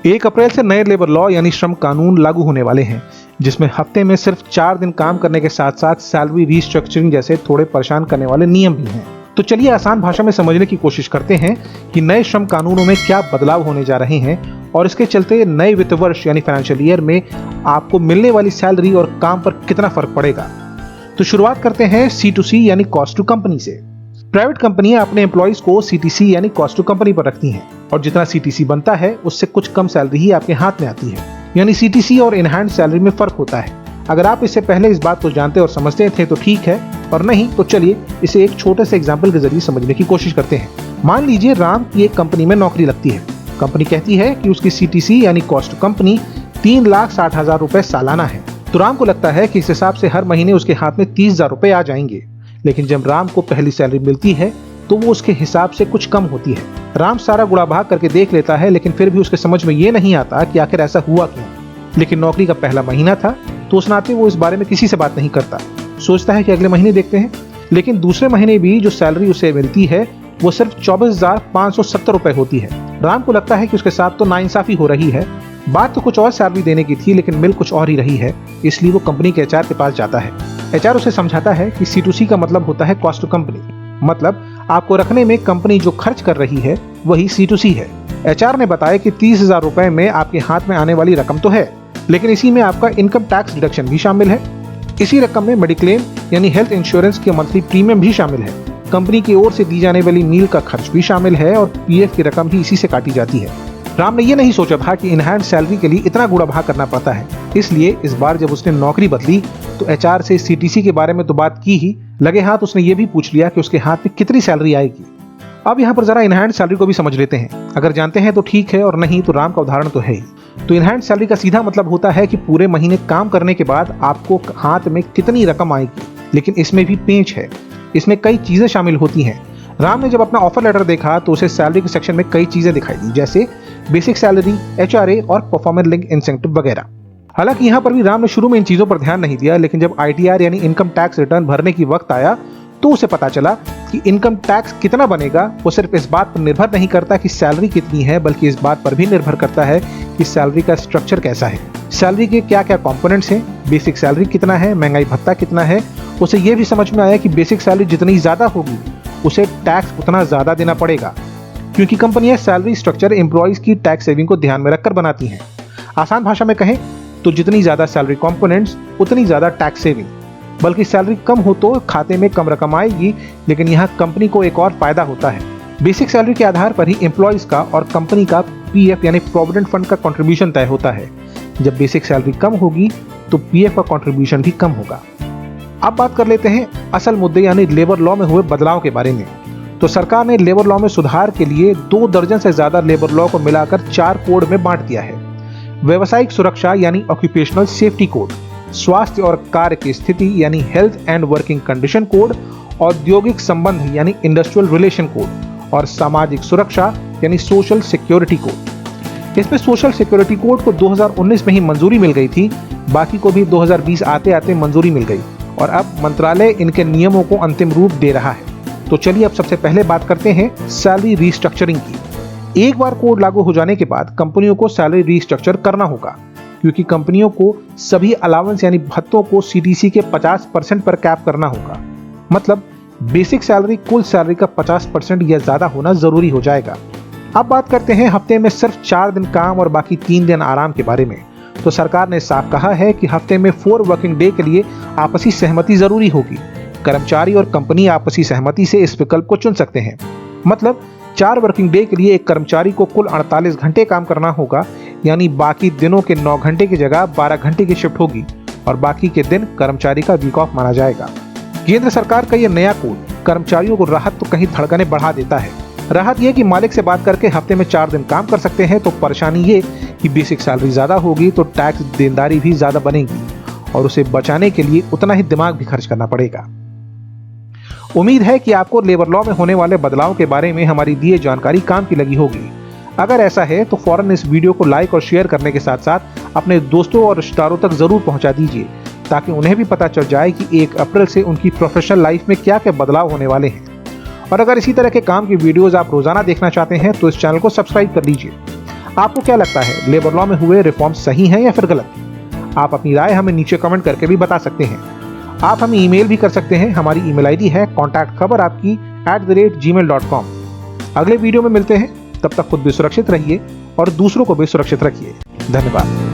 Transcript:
1 अप्रैल से नए labour law यानी श्रम कानून लागू होने वाले हैं, जिसमें हफ्ते में सिर्फ 4 दिन काम करने के साथ साथ सैलरी रीस्ट्रक्चरिंग जैसे थोड़े परेशान करने वाले नियम भी हैं। तो चलिए आसान भाषा में समझने की कोशिश करते हैं कि नए श्रम कानूनों में क्या बदलाव होने जा रहे हैं और इसके चलते नए वित्त वर्ष यानी फाइनेंशियल ईयर में आपको मिलने वाली सैलरी और काम पर कितना फर्क पड़ेगा। तो शुरुआत करते हैं C2C यानी कॉस्ट टू कंपनी से। प्राइवेट कंपनियां अपने एम्प्लॉइज को CTC यानी कॉस्ट टू कंपनी पर रखती हैं और जितना CTC बनता है उससे कुछ कम सैलरी ही आपके हाथ में आती है, यानी CTC और इनहैंड सैलरी में फर्क होता है। अगर आप इससे पहले इस बात को जानते और समझते थे तो ठीक है, और नहीं तो चलिए इसे एक छोटे से एग्जाम्पल के जरिए समझने की कोशिश करते हैं। मान लीजिए राम की एक कंपनी में नौकरी लगती है। कंपनी कहती है कि उसकी CTC यानी कॉस्ट टू कंपनी 3,60,000 रुपए सालाना है। तो राम को लगता है कि इस हिसाब से हर महीने उसके हाथ में 30,000 रुपए आ जाएंगे। लेकिन जब राम को पहली सैलरी मिलती है तो वो उसके हिसाब से कुछ कम होती है। राम सारा गुड़ा भाग करके देख लेता है, लेकिन फिर भी उसके समझ में ये नहीं आता कि आखिर ऐसा हुआ क्यों। लेकिन नौकरी का पहला महीना था तो उस नाते वो इस बारे में किसी से बात नहीं करता, सोचता है कि अगले महीने देखते हैं। लेकिन दूसरे महीने भी जो सैलरी उसे मिलती है वो सिर्फ 24,570 रुपए होती है। राम को लगता है कि उसके साथ तो नाइंसाफी हो रही है। बात तो कुछ और सैलरी देने की थी लेकिन मिल कुछ और ही रही है, इसलिए वो कंपनी के HR के पास जाता है। HR उसे समझाता है कि C2C का मतलब होता है कॉस्ट टू कंपनी, मतलब आपको रखने में कंपनी जो खर्च कर रही है वही C2C है। HR ने बताया कि 30,000 रुपए में आपके हाथ में आने वाली रकम तो है, लेकिन इसी में आपका इनकम टैक्स डिडक्शन भी शामिल है। इसी रकम में मेडिक्लेम यानी हेल्थ इंश्योरेंस के मंथली प्रीमियम भी शामिल है। कंपनी की ओर से दी जाने वाली मील का खर्च भी शामिल है और PF की रकम भी इसी से काटी जाती है। राम ने यह नहीं सोचा था कि इनहैंड सैलरी के लिए इतना गुड़ा भाग करना पड़ता है, इसलिए इस बार जब उसने नौकरी बदली तो HR से CTC के बारे में तो बात की ही, लगे हाथ उसने ये भी पूछ लिया कि उसके हाथ में कितनी सैलरी आएगी। अब यहाँ पर जरा इनहैंड सैलरी को भी समझ लेते हैं। अगर जानते हैं तो ठीक है, और नहीं तो राम का उदाहरण तो है ही। तो इनहैंड सैलरी का सीधा मतलब होता है कि पूरे महीने काम करने के बाद आपको हाथ में कितनी रकम आएगी। लेकिन इसमें भी पेंच है, इसमें कई चीजें शामिल होती हैं। राम ने जब अपना ऑफर लेटर देखा तो उसे सैलरी के सेक्शन में कई चीजें दिखाई दी, जैसे बेसिक सैलरी, HRA और परफॉर्मेंस लिंक इंसेंटिव वगैरह। हालांकि यहाँ पर भी राम ने शुरू में इन चीजों पर ध्यान नहीं दिया, लेकिन जब ITR यानी इनकम टैक्स रिटर्न भरने की वक्त आया तो उसे पता चला कि इनकम टैक्स कितना बनेगा वो सिर्फ इस बात पर निर्भर नहीं करता कि सैलरी कितनी है, बल्कि इस बात पर भी निर्भर करता है कि सैलरी का स्ट्रक्चर कैसा है, सैलरी के क्या क्या कॉम्पोनेंट्स हैं, बेसिक सैलरी कितना है, महंगाई भत्ता कितना है। उसे ये भी समझ में आया कि बेसिक सैलरी जितनी ज्यादा होगी उसे टैक्स उतना ज्यादा देना पड़ेगा, क्योंकि कंपनियां सैलरी स्ट्रक्चर एम्प्लॉइज की टैक्स सेविंग को ध्यान में रखकर बनाती हैं। आसान भाषा में कहें तो जितनी ज्यादा सैलरी कंपोनेंट्स उतनी ज्यादा टैक्स सेविंग, बल्कि सैलरी कम हो तो खाते में कम रकम आएगी। लेकिन यहाँ कंपनी को एक और फायदा होता है, बेसिक सैलरी के आधार पर ही एम्प्लॉइज का और कंपनी का PF यानी प्रोविडेंट फंड का कंट्रीब्यूशन तय होता है। जब बेसिक सैलरी कम होगी तो PF का कंट्रीब्यूशन भी कम होगा। अब बात कर लेते हैं असल मुद्दे यानी लेबर लॉ में हुए बदलाव के बारे में। तो सरकार ने लेबर लॉ में सुधार के लिए 2 दर्जन से ज्यादा लेबर लॉ को मिलाकर 4 कोड में बांट दिया है। व्यवसायिक सुरक्षा यानी ऑक्यूपेशनल सेफ्टी कोड, स्वास्थ्य और कार्य की स्थिति यानी health and working condition code, औद्योगिक संबंध यानी इंडस्ट्रियल रिलेशन कोड, और सामाजिक सुरक्षा यानी सोशल सिक्योरिटी कोड। इसमें सोशल सिक्योरिटी कोड को 2019 में ही मंजूरी मिल गई थी, बाकी को भी 2020 आते आते मंजूरी मिल गई और अब मंत्रालय इनके नियमों को अंतिम रूप दे रहा है। तो चलिए अब सबसे पहले बात करते हैं सैलरी रीस्ट्रक्चरिंग की। एक बार कोड लागू हो जाने के बाद कंपनियों को सैलरी रीस्ट्रक्चर करना होगा, क्योंकि कंपनियों को सभी अलाउंस यानी भत्तों को CTC के 50% पर कैप करना होगा। मतलब बेसिक सैलरी कुल सैलरी का 50% या ज्यादा होना जरूरी हो जाएगा। अब बात करते हैं हफ्ते में सिर्फ 4 दिन काम और बाकी 3 दिन आराम के बारे में। तो सरकार ने साफ कहा है कि हफ्ते में 4 वर्किंग डे के लिए आपसी सहमति जरूरी होगी। कर्मचारी और कंपनी आपसी सहमति से इस विकल्प को चुन सकते हैं। मतलब 4 वर्किंग डे के लिए एक कर्मचारी को कुल 48 घंटे काम करना होगा, यानी बाकी दिनों के 9 घंटे की जगह 12 घंटे की शिफ्ट होगी और बाकी के दिन कर्मचारी का वीक ऑफ माना जाएगा। केंद्र सरकार का यह नया कोड कर्मचारियों को राहत तो कहीं धड़कने बढ़ा देता है। राहत यह कि मालिक से बात करके हफ्ते में 4 दिन काम कर सकते हैं, तो परेशानी ये कि बेसिक सैलरी ज्यादा होगी तो टैक्स देनदारी भी ज्यादा बनेगी और उसे बचाने के लिए उतना ही दिमाग भी खर्च करना पड़ेगा। उम्मीद है कि आपको लेबर लॉ में होने वाले बदलाव के बारे में हमारी दी जानकारी काम की लगी होगी। अगर ऐसा है तो फौरन इस वीडियो को लाइक और शेयर करने के साथ साथ अपने दोस्तों और रिश्तेदारों तक जरूर पहुंचा दीजिए, ताकि उन्हें भी पता चल जाए कि 1 अप्रैल से उनकी प्रोफेशनल लाइफ में क्या क्या बदलाव होने वाले हैं। और अगर इसी तरह के काम की वीडियोस आप रोजाना देखना चाहते हैं तो इस चैनल को सब्सक्राइब कर लीजिए। आपको क्या लगता है, लेबर लॉ में हुए रिफॉर्म सही हैं या फिर गलत? आप अपनी राय हमें नीचे कमेंट करके भी बता सकते हैं। आप हमें ईमेल भी कर सकते हैं। हमारी ईमेल आईडी है contactkhabarapki@gmail.com। अगले वीडियो में मिलते हैं, तब तक खुद भी सुरक्षित रहिए और दूसरों को भी सुरक्षित रखिए। धन्यवाद।